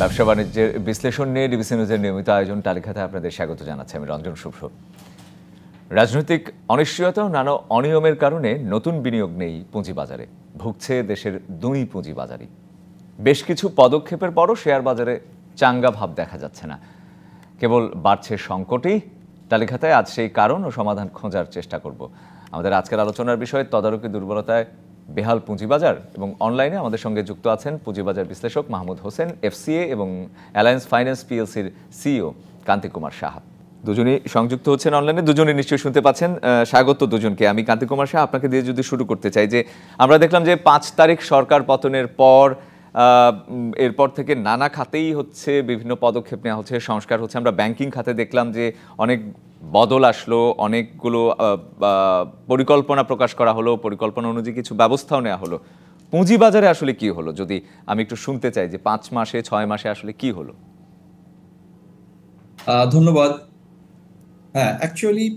ব্যবসা বাণিজ্যের বিশ্লেষণ নিয়ে ডিবিসি নিউজের নিয়মিত আয়োজন তালিকাতে আপনাদের স্বাগত জানাচ্ছি আমি রঞ্জন শুভ্র। রাজনৈতিক অনিশ্চয়তা ও নানা অনিয়মের কারণে নতুন বিনিয়োগ নেই পুঁজিবাজারে, ভুগছে দেশের দুই পুঁজিবাজারই। বেশ কিছু পদক্ষেপের পরও শেয়ার বাজারে চাঙ্গা ভাব দেখা যাচ্ছে না, কেবল বাড়ছে সংকটই। তালিকাতে আজ সেই কারণ ও সমাধান খোঁজার চেষ্টা করব। আমাদের আজকের আলোচনার বিষয় তদারকি দুর্বলতায় বেহাল পুঁজিবাজার, এবং অনলাইনে আমাদের সঙ্গে যুক্ত আছেন পুঁজিবাজার বিশ্লেষক মাহমুদ হোসেন, এফসিএ এবং অ্যালায়েন্স ফাইন্যান্স পিএলসির সিইও কান্তি কুমার সাহা। দুজনই সংযুক্ত হচ্ছেন অনলাইনে, দুজনই নিশ্চয়ই শুনতে পাচ্ছেন। স্বাগত দুজনকে। আমি কান্তি কুমার সাহা, আপনাকে দিয়ে যদি শুরু করতে চাই, যে আমরা দেখলাম যে 5 তারিখ সরকার পতনের পর এরপর থেকে নানা খাতেই হচ্ছে বিভিন্ন পদক্ষেপ নেওয়া হচ্ছে, সংস্কার হচ্ছে। আমরা ব্যাংকিং খাতে দেখলাম যে অনেক বদল আসলো, অনেকগুলো পরিকল্পনা প্রকাশ করা হলো, পরিকল্পনা অনুযায়ী কিছু ব্যবস্থাও নেওয়া হলো। পুঁজিবাজারে আসলে কি হলো, যদি আমি একটু শুনতে চাই যে 5 মাসে 6 মাসে আসলে কি হলো? ধন্যবাদ। হ্যাঁ, অ্যাকচুয়ালি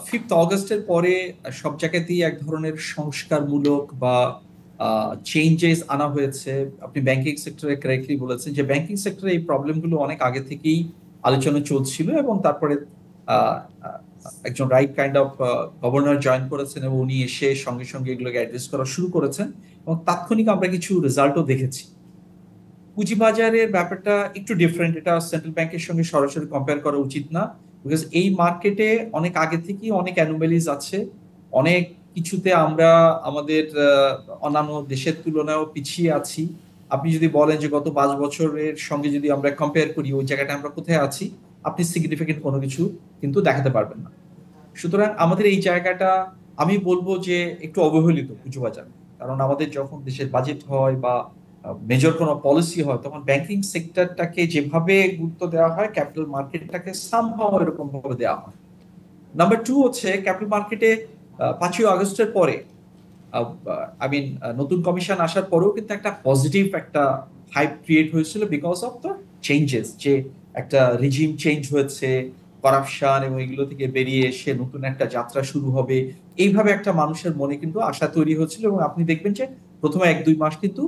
5th অগস্টের পরে সব জায়গাতেই এক ধরনের সংস্কারমূলক বা চেঞ্জেস আনা হয়েছে। আপনি ব্যাংকিং সেক্টরে কারেক্টলি বলেছেন যে ব্যাংকিং সেক্টরে এই প্রবলেমগুলো অনেক আগে থেকেই আলোচনা চলছিল, এবং তারপরে একজন right kind of governor join করেছেন এবং উনি এসে সঙ্গে সঙ্গে এগুলোকে অ্যাড্রেস করা শুরু করেছেন, এবং তাৎক্ষণিক আমরা কিছু রেজাল্টও দেখেছি। পুঁজিবাজারের ব্যাপারটা একটু ডিফারেন্ট, এটা সেন্ট্রাল ব্যাংকের সঙ্গে সরাসরি কম্পেয়ার করা উচিত না, বিকজ এই মার্কেটে অনেক আগে থেকেই অনেক অ্যানোমালিজ আছে। অনেক কিছুতে আমরা আমাদের অন্যান্য দেশের তুলনায়ও পিছিয়ে আছি। আপনি যদি বলেন যে গত 5 বছরের সঙ্গে যদি আমরা কম্পেয়ার করি ওই জায়গাটা আমরা কোথায় আছি, আপনি সিগনিফিকেন্ট কোনো কিছু কিন্তু দেখাতে পারবেন না। সুতরাং আমাদের এই জায়গাটা আমি বলবো যে একটু অবহেলিত পুঁজিবাজার। কারণ আমাদের যখন দেশের বাজেট হয় বা মেজর কোনো পলিসি হয়, তখন ব্যাংকিং সেক্টরটাকে যেভাবে গুরুত্ব দেওয়া হয়, ক্যাপিটাল মার্কেটটাকে সামহাও এরকম ভাবে দেওয়া হয়। নাম্বার 2 হচ্ছে ক্যাপিটাল মার্কেটে 5ই আগস্টের পরে নতুন কমিশন আসার পরেও কিন্তু একটা পজিটিভ একটা হাইপ ক্রিয়েট হয়েছিল বিকজ অফ দ্য চেঞ্জেস, যে একটা রিজিম চেঞ্জ হয়েছে, করাপশন এবং এগুলো থেকে বেরিয়ে এসে নতুন একটা যাত্রা শুরু হবে, এইভাবে একটা মানুষের মনে কিন্তু আশা তৈরি হচ্ছিল। এবং আপনি দেখবেন যে প্রথমে 1-2 মাস কিন্তু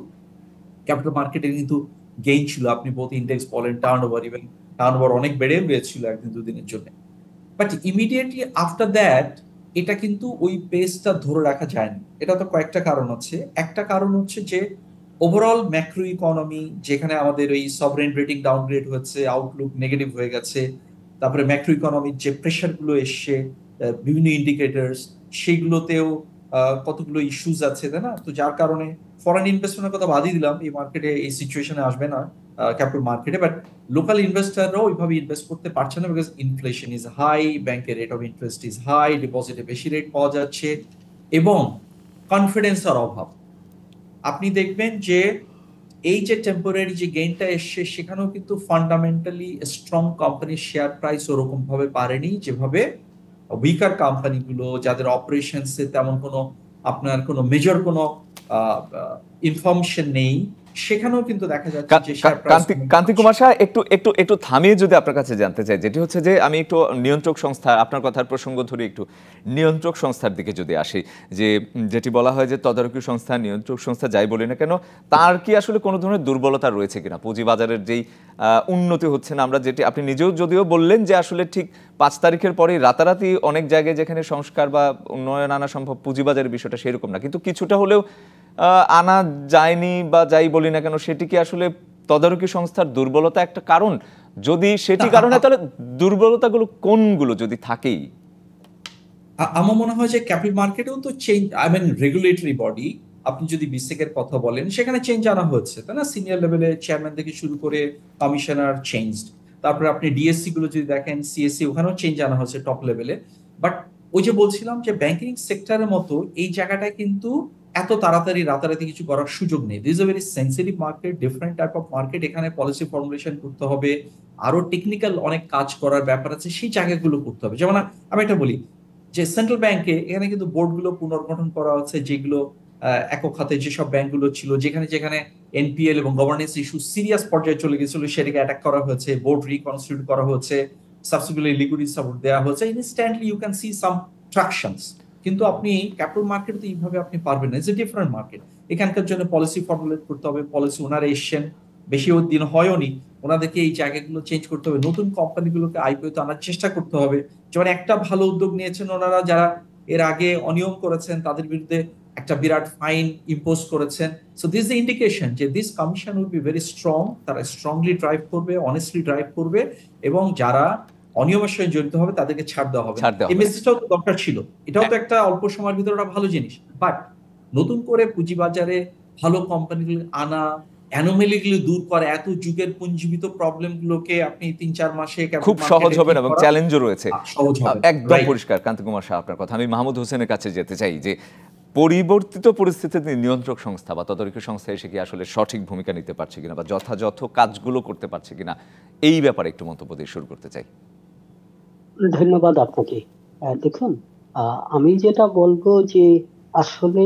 ক্যাপিটাল মার্কেটে কিন্তু গেইন ছিল। আপনি বোথ ইন্ডেক্স বলেন, টার্নওভার, ইভেন টার্নওভার অনেক বেড়েও গিয়েছিল একদিন দুদিনের জন্য। বাট ইমিডিয়েটলি আফটার দ্যাট এটা কিন্তু ওই পেসটা ধরে রাখা যায়নি। এটা তো কয়েকটা কারণ আছে। একটা কারণ হচ্ছে যে ওভারঅল ম্যাক্রো ইকোনমি, যেখানে আমাদের ওই সভরেন রেটিং ডাউনগ্রেড হয়েছে, আউটলুক নেগেটিভ হয়ে গেছে, তারপরে ম্যাক্রো ইকোনমির যে প্রেশার গুলো এসছে বিভিন্ন ইন্ডিকেটরস, সেগুলোতেও কতগুলো ইস্যুস আছে, তাই না? তো যার কারণে ফরেন ইনভেস্টমেন্টের কথা বাদই দিলাম, এই মার্কেটে এই সিচুয়েশনে আসবে না ক্যাপিটাল মার্কেটে, বাট লোকাল ইনভেস্টাররাও ওইভাবে ইনভেস্ট করতে পারছে না, বিকজ ইনফ্লেশন ইজ হাই, ব্যাংকের rate of interest is high, ডিপোজিটে বেশি রেট পাওয়া যাচ্ছে, এবং কনফিডেন্সের অভাব। আপনি দেখবেন যে এই যে টেম্পোরারি যে গেইনটা এসছে, সেখানেও কিন্তু ফান্ডামেন্টালি স্ট্রং কোম্পানির শেয়ার প্রাইস ওরকম ভাবে পারেনি, যেভাবে উইকার কোম্পানিগুলো যাদের অপারেশনসে তেমন কোনো আপনার কোনো মেজর কোনো ইনফরমেশন নেই, সেখানেও কিন্তু দেখা যাচ্ছে যে কান্তি কুমার শাহ, একটু একটু একটু থামিয়ে যদি আপনার কাছে জানতে চাই, যেটি হচ্ছে যে আমি একটু নিয়ন্ত্রক সংস্থা, আপনার কথার প্রসঙ্গ ধরে একটু নিয়ন্ত্রক সংস্থার দিকে যদি আসি, যে যেটি বলা হয় যে তদারকি সংস্থা, নিয়ন্ত্রক সংস্থা যাই বলি না কেন, তার কি আসলে কোনো ধরনের দুর্বলতা রয়েছে কিনা? পুঁজিবাজারের যেই উন্নতি হচ্ছে না, আমরা যেটি আপনি নিজেও যদিও বললেন যে আসলে ঠিক 5 তারিখের পরে রাতারাতি অনেক জায়গায় যেখানে সংস্কার বা উন্নয়ন আনা সম্ভব, পুঁজিবাজারের বিষয়টা সেরকম না, কিন্তু কিছুটা হলেও আনা যায়নি বা যাই বলি না কেন, সেটি কি আসলে তদারকি সংস্থার দুর্বলতা একটা কারণ? যদি সেটি কারণে, তাহলে দুর্বলতাগুলো কোনগুলো যদি থাকেই? আমার মনে হয় যে ক্যাপিটাল মার্কেটেও তো চেঞ্জ, রেগুলেটরি বডি, আপনি যদি বিসেকের কথা বলেন, সেখানে চেঞ্জ আনা হচ্ছে, তাই না? সিনিয়র লেভেলে চেয়ারম্যান থেকে শুরু করে কমিশনার চেঞ্জড। তারপরে আপনি ডিএসসি গুলো যদি দেখেন, সিএসসি, ওখানেও চেঞ্জ আনা হচ্ছে টপ লেভেলে। বাট ওই যে বলছিলাম যে ব্যাংকিং সেক্টরের মতো এই জায়গাটায় কিন্তু এত তাড়াতাড়ি রাতারাতি কিছু করার সুযোগ নেই। This is a very sensitive market, different type of market. এখানে পলিসি ফর্মুলেশন করতে হবে, আরো টেকনিক্যাল অনেক কাজ করার ব্যাপার আছে, সেই জায়গাগুলো করতে হবে। যেমন আমি একটা বলি যে সেন্ট্রাল ব্যাংকে এখানে কিন্তু বোর্ডগুলো পুনর্গঠন করা হচ্ছে, যেগুলো একক হাতে যেসব ব্যাংকগুলো ছিল, যেখানে যেখানে এনপিএল এবং গভর্নেন্স ইস্যু সিরিয়াস পর্যায়ে চলে গেছিল, সেটাকে অ্যাটাক করা হয়েছে, বোর্ড রিকনস্টিটিউট করা হচ্ছে, সাবসিকুয়েন্টলি লিকুইডিটি সাপোর্ট দেওয়া হচ্ছে, instantly you can see some tractions. কিন্তু আপনি ক্যাপিটাল মার্কেটে তো এইভাবে আপনি পারবেন না, ইটস এ ডিফারেন্ট মার্কেট। এখানকার জন্য পলিসি ফর্মুলেট করতে হবে, পলিসি ওনারা এসছেন, বেশি দিন হয়ওনি, ওনাদেরকে এই জায়গাগুলো চেঞ্জ করতে হবে, নতুন কোম্পানিগুলোকে আইপিওতে আনার চেষ্টা করতে হবে। যেমন একটা ভালো উদ্যোগ নিয়েছেন ওনারা, যারা এর আগে অনিয়ম করেছেন তাদের বিরুদ্ধে একটা বিরাট ফাইন ইম্পোজ করেছেন। সো দিস দ্য ইন্ডিকেশন যে this commission will be very strong, তারা স্ট্রংলি ড্রাইভ করবে, অনেস্টলি ড্রাইভ করবে, এবং যারা অনিয়মের সঙ্গে জড়িত হবে তাদেরকে ছাড় দেওয়া হবে। ছাড় দেওয়া এই হবে। মেসেজটাও তো দরকার ছিল, এটাও তো একটা অল্প সময়ের ভিতরে একটা ভালো জিনিস। বাট নতুন করে পুঁজিবাজারে ভালো কোম্পানিগুলো আনা, অ্যানোমেলিগুলো দূর করা, এত যুগের পুঞ্জীবিত প্রবলেম গুলোকে আপনি ৩-৪ মাসে খুব ক্যাপিটাল সহজ মার্কেটে হবে ঠিক না এবং করা চ্যালেঞ্জও রয়েছে। সহজ হবে। একদম রাইট। পরিষ্কার কান্তি কুমার শাহ আপনার কথা। আমি মাহমুদ হোসেনের কাছে যেতে চাই যে পরিবর্তিত পরিস্থিতিতে নিয়ন্ত্রক সংস্থা বা তদারকি সংস্থা এসে কি আসলে সঠিক ভূমিকা নিতে পারছে কিনা বা যথাযথ কাজগুলো করতে পারছে কিনা, এই ব্যাপারে একটু মন্তব্য দিয়ে শুরু করতে চাই। ধন্যবাদ আপনাকে। দেখুন, আমি যেটা বলবো যে আসলে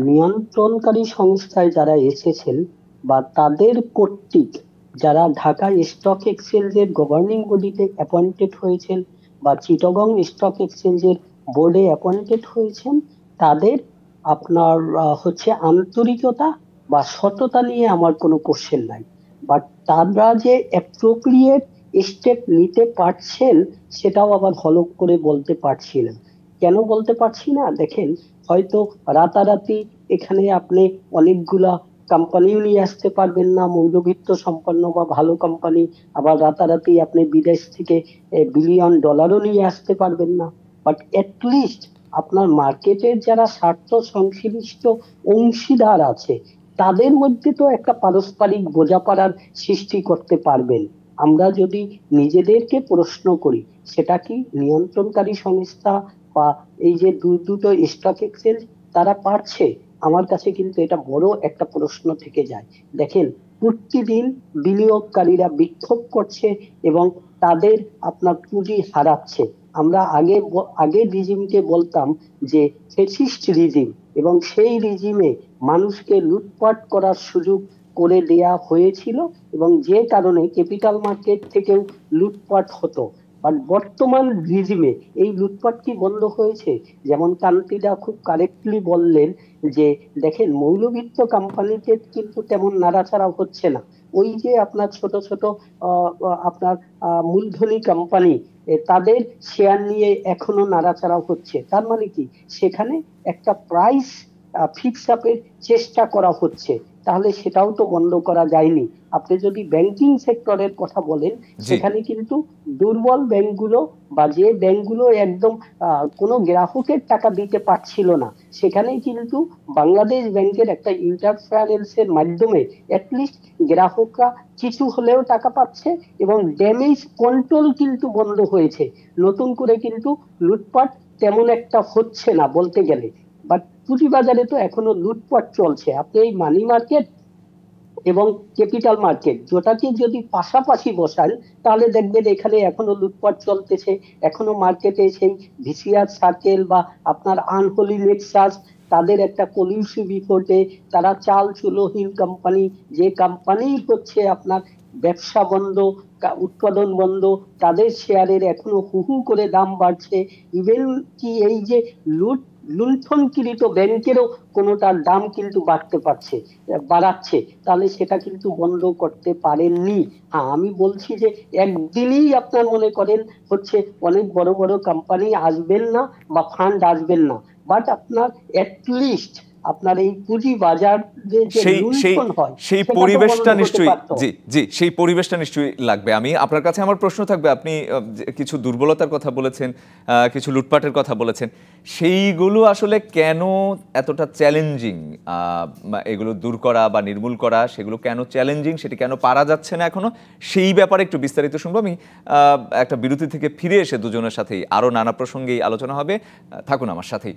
নিয়ন্ত্রণকারী সংস্থায় যারা এসেছেন বা তাদের কর্তৃক যারা ঢাকা স্টক এক্সচেঞ্জের গভর্নিং বডিতে অ্যাপয়েন্টেড হয়েছেন বা চিটাগং স্টক এক্সচেঞ্জের বোর্ডে অ্যাপয়েন্টেড হয়েছেন, তাদের আপনার হচ্ছে আন্তরিকতা বা সততা নিয়ে আমার কোনো কোশ্চেন নাই। বাট তারা যে অ্যাপ্রোপ্রিয়েট স্টেপ নিতে পারছেন সেটাও আবার হলফ করে বলতে পারছি না। কেন বলতে পারছি না? দেখেন, হয়তো রাতারাতি এখানে আপনি অনেকগুলা কোম্পানিও নিয়ে আসতে পারবেন না, মৌলভিত্ত সম্পন্ন বা ভালো কোম্পানি। আবার রাতারাতি আপনি বিদেশ থেকে বিলিয়ন ডলারও নিয়ে আসতে পারবেন না। বাট লিস্ট আপনার মার্কেটের যারা স্বার্থ সংশ্লিষ্ট অংশীদার আছে তাদের মধ্যে তো একটা পারস্পরিক বোঝাপড়ার সৃষ্টি করতে পারবেন। আমরা যদি নিজেদেরকে প্রশ্ন করি, সেটা কি নিয়ন্ত্রণকারী সংস্থা বা এই যে দুটো স্টক এক্সচেঞ্জ তারা পারছে? আমার কাছে কিন্তু এটা বড় একটা প্রশ্ন থেকে যায়। দেখেন, প্রতিদিন বিনিয়োগকারীরা বিক্ষোভ করছে এবং তাদের আপনার পুঁজি হারাচ্ছে। আমরা আগে রিজিমকে বলতাম যে ফেসিস্ট রিজিম, এবং সেই রিজিমে মানুষকে লুটপাট করার সুযোগ করে দেয়া হয়েছিল এবং যে কারণে ক্যাপিটাল মার্কেট থেকেও লুটপাট হতো। বাট বর্তমান রিজিমে এই লুটপাট কি বন্ধ হয়েছে? যেমন কান্তিদা খুব কারেক্টলি বললেন যে দেখেন, মৌলভিত্ত কোম্পানিতে কিন্তু তেমন নাড়াচাড়া হচ্ছে না। ওই যে আপনার ছোট ছোট আপনার মূলধনী কোম্পানি, তাদের শেয়ার নিয়ে এখনো নাড়াচাড়া হচ্ছে। তার মানে কি সেখানে একটা প্রাইস ফিক্স আপের চেষ্টা করা হচ্ছে, তাহলে সেটাও তো বন্ধ করা যায়নি। আপনি যদি ব্যাংকিং সেক্টরের কথা বলেন, সেখানে কিন্তু দুর্বল ব্যাংকগুলো বা যে ব্যাংকগুলো একদম কোনো গ্রাহকের টাকা দিতে পারছিল না, সেখানে কিন্তু বাংলাদেশ ব্যাংকের একটা ইন্টারফারেন্সের মাধ্যমে অ্যাটলিস্ট গ্রাহকরা কিছু হলেও টাকা পাচ্ছে এবং ড্যামেজ কন্ট্রোল কিন্তু বন্ধ হয়েছে। নতুন করে কিন্তু লুটপাট তেমন একটা হচ্ছে না বলতে গেলে। বাট পুঁজিবাজারে তো এখনো লুটপাট চলছে। আপনি এই মানি মার্কেট এবং ক্যাপিটাল মার্কেট যেটাকে যদি পাশাপাশি বসান, তাহলে দেখবেন এখানে এখনো লুটপাট চলতেছে। এখনো মার্কেটে সেই ভিসিআর সার্কেল বা আপনার আনহোলি নেক্সাস, তাদের একটা কলিউসিভ রিপোর্টে তারা চাল চুলোহীন কোম্পানি, যে কোম্পানি হচ্ছে আপনার ব্যবসা বন্ধ, উৎপাদন বন্ধ, তাদের শেয়ারের এখনো হু হু করে দাম বাড়ছে। ইভেন কি এই যে লুণ্ঠনকৃত ব্যাংকেরও কোনোটার দাম কিন্তু বাড়াচ্ছে, তাহলে সেটা কিন্তু বন্ধ করতে পারেননি। হ্যাঁ, আমি বলছি যে একদিনেই আপনার মনে করেন হচ্ছে অনেক বড় বড় কোম্পানি আসবেন না বা ফান্ড আসবেন না, বাট আপনার লিস্ট আপনার এই পুঁজি বাজার যে লুণ্ঠন হয় সেই পরিবেশটা নিশ্চয়ই, জি জি, সেই পরিবেশটা নিশ্চয়ই লাগবে। আমি আপনার কাছে আমার প্রশ্ন থাকবে, আপনি কিছু দুর্বলতার কথা বলেছেন, কিছু লুটপাটের কথা বলেছেন, সেইগুলো আসলে কেন এতটা চ্যালেঞ্জিং, এগুলো দূর করা বা নির্মূল করা, সেগুলো কেন চ্যালেঞ্জিং, সেটি কেন পারা যাচ্ছে না এখনো, সেই ব্যাপারে একটু বিস্তারিত শুনবো। আমি একটা বিরতি থেকে ফিরে এসে দুজনের সাথেই আরও নানা প্রসঙ্গেই আলোচনা হবে। থাকুন আমার সাথেই।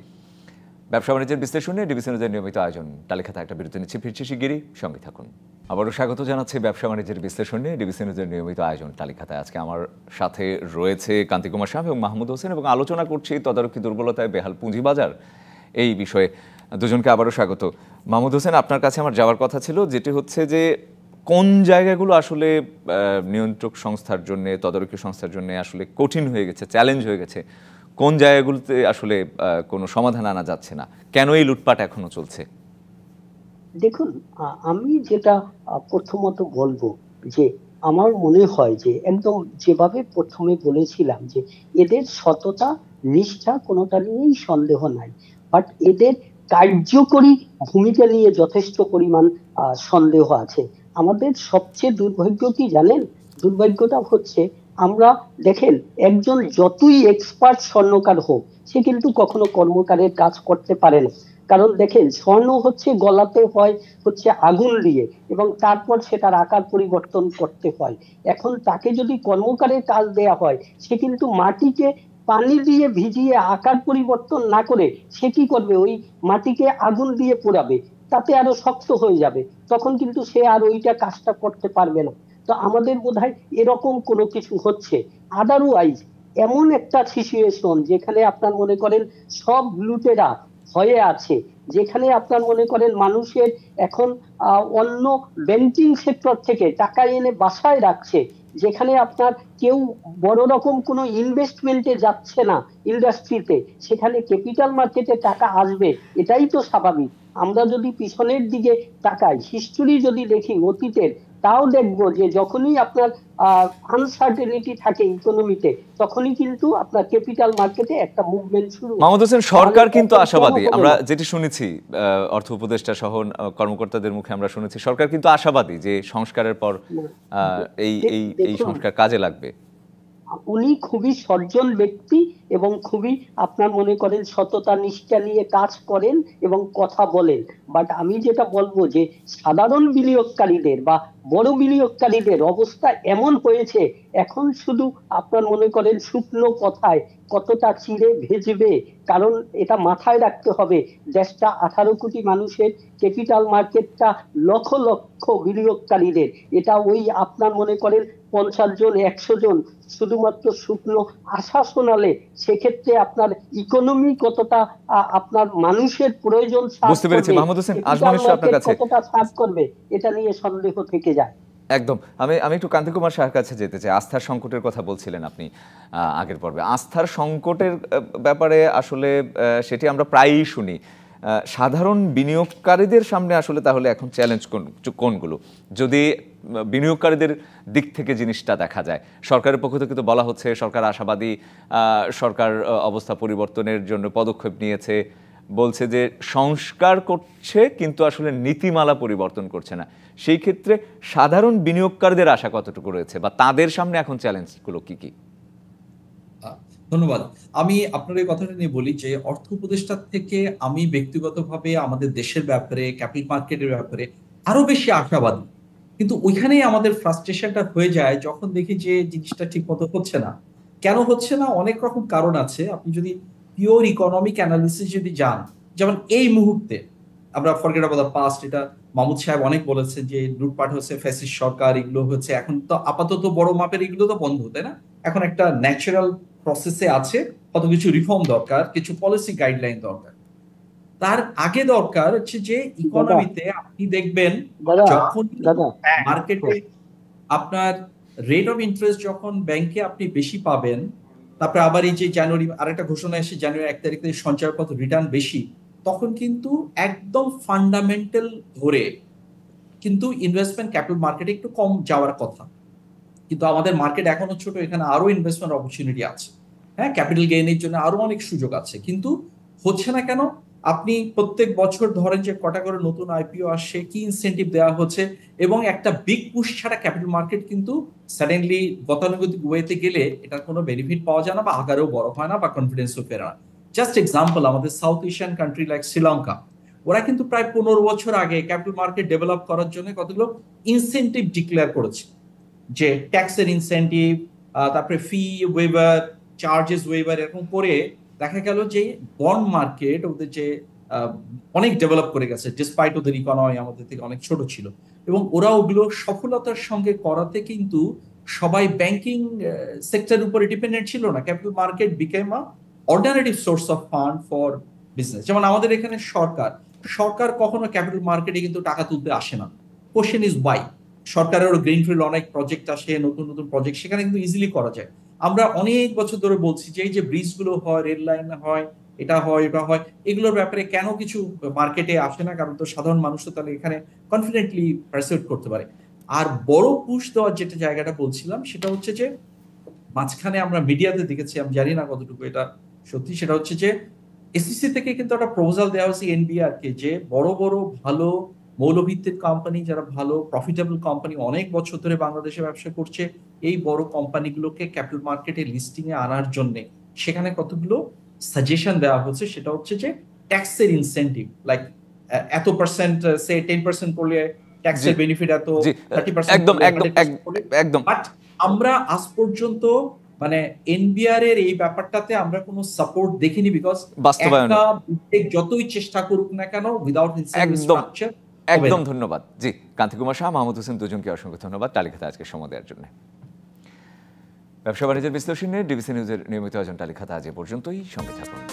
ব্যবসা বাণিজ্যের বিশ্লেষণে ডিবিসি নিউজের নিয়মিত আয়োজন তালিকাতে একটা বিরতি নিচ্ছি, ফিরছি শিগগিরই, সঙ্গে থাকুন। আবারও স্বাগত জানাচ্ছি ব্যবসা বাণিজ্যের বিশ্লেষণে ডিবিসি নিউজের নিয়মিত আয়োজন তালিকাতে। আজকে আমার সাথে রয়েছে কান্তি কুমার শাহ এবং মাহমুদ হোসেন, এবং আলোচনা করছি তদারকি দুর্বলতায় বেহাল পুঁজিবাজার এই বিষয়ে। দুজনকে আবারও স্বাগত। মাহমুদ হোসেন, আপনার কাছে আমার যাওয়ার কথা ছিল, যেটি হচ্ছে যে কোন জায়গাগুলো আসলে নিয়ন্ত্রক সংস্থার জন্য, তদারকি সংস্থার জন্য আসলে কঠিন হয়ে গেছে, চ্যালেঞ্জ হয়ে গেছে, কোন জায়গাগুলোতে আসলে কোনো সমাধান আনা যাচ্ছে না, কেন এই লুটপাট এখনো চলছে? দেখুন, আমি যেটা প্রথমত বলবো যে আমার মনে হয় যে একদম যেভাবে প্রথমে বলেছিলাম যে এদের সততা নিষ্ঠা কোনোটা নিয়েই সন্দেহ নাই, বাট এদের কার্যকরী ভূমিকা নিয়ে যথেষ্ট পরিমাণ সন্দেহ আছে। আমাদের সবচেয়ে দুর্ভাগ্য কি জানেন? দুর্ভাগ্যটা হচ্ছে আমরা, দেখেন, একজন যতই এক্সপার্ট স্বর্ণকার হোক, সে কিন্তু কখনো কর্মকারের কাজ করতে পারে না। কারণ দেখেন, স্বর্ণ হচ্ছে গলাতে হয় হচ্ছে আগুন দিয়ে, এবং তারপর সেটার আকার পরিবর্তন করতে হয়। এখন তাকে যদি কর্মকারের কাজ দেয়া হয়, সে কিন্তু মাটিকে পানি দিয়ে ভিজিয়ে আকার পরিবর্তন না করে সে কি করবে? ওই মাটিকে আগুন দিয়ে পোড়াবে, তাতে আরো শক্ত হয়ে যাবে। তখন কিন্তু সে আর ওইটা কাজটা করতে পারবে না। তো আমাদের বোধহয় এরকম কোনো কিছু হচ্ছে। আদারওয়াইজ এমন একটা সিচুয়েশন যেখানে আপনার মনে করেন সব লুটেরা হয়ে আছে, যেখানে আপনার মনে করেন মানুষের এখন অন্য ব্যাংকিং সেক্টর থেকে টাকা এনে বাসায় রাখছে, যেখানে আপনার কেউ বড় রকম কোনো ইনভেস্টমেন্টে যাচ্ছে না ইন্ডাস্ট্রিতে, সেখানে ক্যাপিটাল মার্কেটে টাকা আসবে, এটাই তো স্বাভাবিক। আমরা যদি পিছনের দিকে তাকাই, হিস্টোরি যদি দেখি অতীতের, তাও দেখবো যে যখনই আপনার আনসার্টেনিটি থাকে ইকোনমিতে, তখনই কিন্তু আপনার ক্যাপিটাল মার্কেটে একটা মুভমেন্ট শুরু হয়। মাহমুদ হোসেন, তাহলে সরকার কিন্তু এখন কেন আশাবাদী। হলো আমরা না? যেটি শুনেছি অর্থ উপদেষ্টা সহ কর্মকর্তাদের মুখে আমরা শুনেছি, সরকার কিন্তু আশাবাদী যে সংস্কারের পর না, এই এই এই দেখুন, সংস্কার কাজে লাগবে। উনি খুবই সজ্জন ব্যক্তি এবং খুবই আপনার মনে করেন সততা নিষ্ঠা নিয়ে কাজ করেন এবং কথা বলেন। বাট আমি যেটা বলবো যে সাধারণ বিনিয়োগকারীদের বা বড় বিনিয়োগকারীদের অবস্থা এমন হয়েছে, এখন শুধু আপনার মনে করেন শুকনো কথায় কতটা চিড়ে ভেজবে। কারণ এটা মাথায় রাখতে হবে, দেশটা 18 কোটি মানুষের, ক্যাপিটাল মার্কেটটা লক্ষ লক্ষ বিনিয়োগকারীদের। এটা ওই আপনার মনে করেন 50 জন 100 জন শুধুমাত্র শুকনো আশা শোনালে সেক্ষেত্রে আপনার ইকোনমি কতটা আপনার মানুষের প্রয়োজন সার্ভ বুঝতে পেরেছি করবে, মাহমুদ হোসেন, আসবো ক্যাপিটাল নিশ্চয়ই আপনার মার্কেট কাছে। কতটা সার্ভ করবে, এটা নিয়ে সন্দেহ থেকে যায়। একদম। আমি আমি একটু কান্তি কুমার শাহের কাছে যেতে চাই। আস্থার সংকটের কথা বলছিলেন আপনি আগের পর্বে। আস্থার সংকটের ব্যাপারে আসলে সেটি আমরা প্রায়ই শুনি। সাধারণ বিনিয়োগকারীদের সামনে আসলে তাহলে এখন চ্যালেঞ্জ কোনগুলো, যদি বিনিয়োগকারীদের দিক থেকে জিনিসটা দেখা যায়? সরকারের পক্ষ থেকে তো বলা হচ্ছে সরকার আশাবাদী, সরকার অবস্থা পরিবর্তনের জন্য পদক্ষেপ নিয়েছে, বলছে যে সংস্কার করছে কিন্তু আসলে নীতিমালা পরিবর্তন করছে না। সেই ক্ষেত্রে সাধারণ বিনিয়োগকারীদের আশা কতটুকু রয়েছে, বা তাদের সামনে এখন চ্যালেঞ্জগুলো কি কি? ধন্যবাদ। আমি আপনার এই কথাটা নিয়ে বলি যে অর্থ উপদেষ্টার থেকে আমি ব্যক্তিগতভাবে আমাদের দেশের ব্যাপারে, ক্যাপিটাল মার্কেটের ব্যাপারে আরো বেশি আশাবাদী। কিন্তু ওইখানেই আমাদের ফ্রাস্ট্রেশনটা হয়ে যায় যখন দেখি যে জিনিসটা ঠিক মতো হচ্ছে না। কেন হচ্ছে না? অনেক রকম কারণ আছে। আপনি যদি পিওর ইকোনমিক অ্যানালিসিস যদি যান, যেমন এই মুহূর্তে আমরা ফরগেট অ্যাবাউট দ্য পাস্ট, এটা মাহমুদ সাহেব অনেক বলেছেন যে লুটপাট হচ্ছে, ফ্যাসিস্ট সরকার, এগুলো হচ্ছে। এখন তো আপাতত বড় মাপের এগুলো তো বন্ধ, তাই না? এখন একটা ন্যাচারাল প্রসেসে আছে, কত কিছু রিফর্ম দরকার, কিছু পলিসি গাইডলাইন দরকার। তার আগে দরকার হচ্ছে যে দাদা, ইকোনমিতে আপনি দেখবেন দাদা, যখন দাদা, মার্কেটে আপনার রেট অফ ইন্টারেস্ট যখন ব্যাংকে আপনি বেশি পাবেন, তারপরে আবার এই যে জানুয়ারি আরেকটা ঘোষণা এসে জানুয়ারি 1 তারিখ থেকে সঞ্চয়পত্র রিটার্ন বেশি, তখন কিন্তু একদম ফান্ডামেন্টাল ধরে কিন্তু ইনভেস্টমেন্ট ক্যাপিটাল মার্কেটে একটু কম যাওয়ার কথা। কিন্তু আমাদের মার্কেট এখনো ছোট, এখানে আরো ইনভেস্টমেন্ট অপরচুনিটি আছে। হ্যাঁ, ক্যাপিটাল গেইনের জন্য আরো অনেক সুযোগ আছে, কিন্তু হচ্ছে না কেন? আপনি প্রত্যেক বছর ধরেন যে কটা করে নতুন আইপিও আসছে, কি ইনসেন্টিভ দেওয়া হচ্ছে, এবং একটা বিগ পুশ ছাড়া ক্যাপিটাল মার্কেট কিন্তু সাডেনলি গতানুগতিক ওয়েতে গেলে এটার কোনো বেনিফিট পাওয়া যায় না, বা আকারেও বড় হয় না, বা কনফিডেন্সও ফেরে না। জাস্ট এক্সাম্পল, আমাদের south Asian country like Sri Lanka, ওরা কিন্তু প্রায় 15 বছর আগে ক্যাপিটাল মার্কেট ডেভেলপ করার জন্য কতগুলো ইনসেন্টিভ ডিক্লেয়ার করেছে, যে ট্যাক্সের ইনসেন্টিভ, তারপরে ফি ওয়েভার, চার্জেস ওয়েভার, এরকম করে দেখা গেল যে বন্ড মার্কেট ওদের যে অনেক ডেভেলপ করে গেছে, ডিসপাইট ওদের ইকোনমি আমাদের থেকে অনেক ছোট ছিল। এবং ওরা ওগুলো সফলতার সঙ্গে করাতে কিন্তু সবাই ব্যাংকিং সেক্টরের উপরে ডিপেন্ডেন্ট ছিল না। Capital market became a alternative source of fund for business. যেমন আমাদের এখানে সরকার সরকার কখনো ক্যাপিটাল মার্কেটে কিন্তু টাকা তুলতে আসে না। Question is Y? সরকারের গ্রিনফিল্ড অনেক প্রজেক্ট আসে, নতুন নতুন প্রজেক্ট, সেখানে কিন্তু ইজিলি করা যায়। আমরা অনেক বছর ধরে বলছি যে এই যে ব্রিজ গুলো হয়, রেল লাইন হয়, এটা হয় এটা হয়, এগুলোর ব্যাপারে কেন কিছু মার্কেটে আসে না? কারণ তো সাধারণ মানুষ তো তাহলে এখানে কনফিডেন্টলি পারসিউট করতে পারে। আর বড় পুশ দেওয়ার যেটা জায়গাটা বলছিলাম সেটা হচ্ছে যে মাঝখানে আমরা মিডিয়াতে দেখেছি, আমি জানি না কতটুকু এটা সত্যি, সেটা হচ্ছে যে এসইসি থেকে কিন্তু একটা প্রপোজাল দেওয়া হয়েছে এনবিআর কে যে বড় বড় ভালো মৌলভিত্তিক কোম্পানি, যারা ভালো প্রফিটেবল কোম্পানি অনেক বছর ধরে বাংলাদেশে ব্যবসা করছে, এই বড় কোম্পানিগুলোকে ক্যাপিটাল মার্কেটে লিস্টিং এ আনার জন্য সেখানে কতগুলো সাজেশন দেওয়া হচ্ছে। সেটা হচ্ছে যে ট্যাক্সের ইনসেন্টিভ, লাইক এত পার্সেন্ট, সে 10% করলে জি ট্যাক্সের বেনিফিট এত, জি 30% একদম করলে একদম 100% করলে। একদম বাট আমরা আজ পর্যন্ত মানে এনবিআর এর এই ব্যাপারটাতে আমরা কোনো সাপোর্ট দেখিনি, বিকজ বাস্তবায়নে একটা উদ্যোগ যতই চেষ্টা করুক না কেন উইদাউট ইনসেন্টিভ একদম স্ট্রাকচার হবে একদম না। ধন্যবাদ। জি, কান্তি কুমার শাহ, মাহমুদ হোসেন, দুজনকে অসংখ্য ধন্যবাদ তালিকাতে আজকে সময় দেওয়ার জন্য। ব্যবসা বাণিজ্যের বিশ্লেষণে ডিবিসি নিউজের নিয়মিত আয়োজন তালিকাতে আজ এ পর্যন্তই। সঙ্গে থাকুন।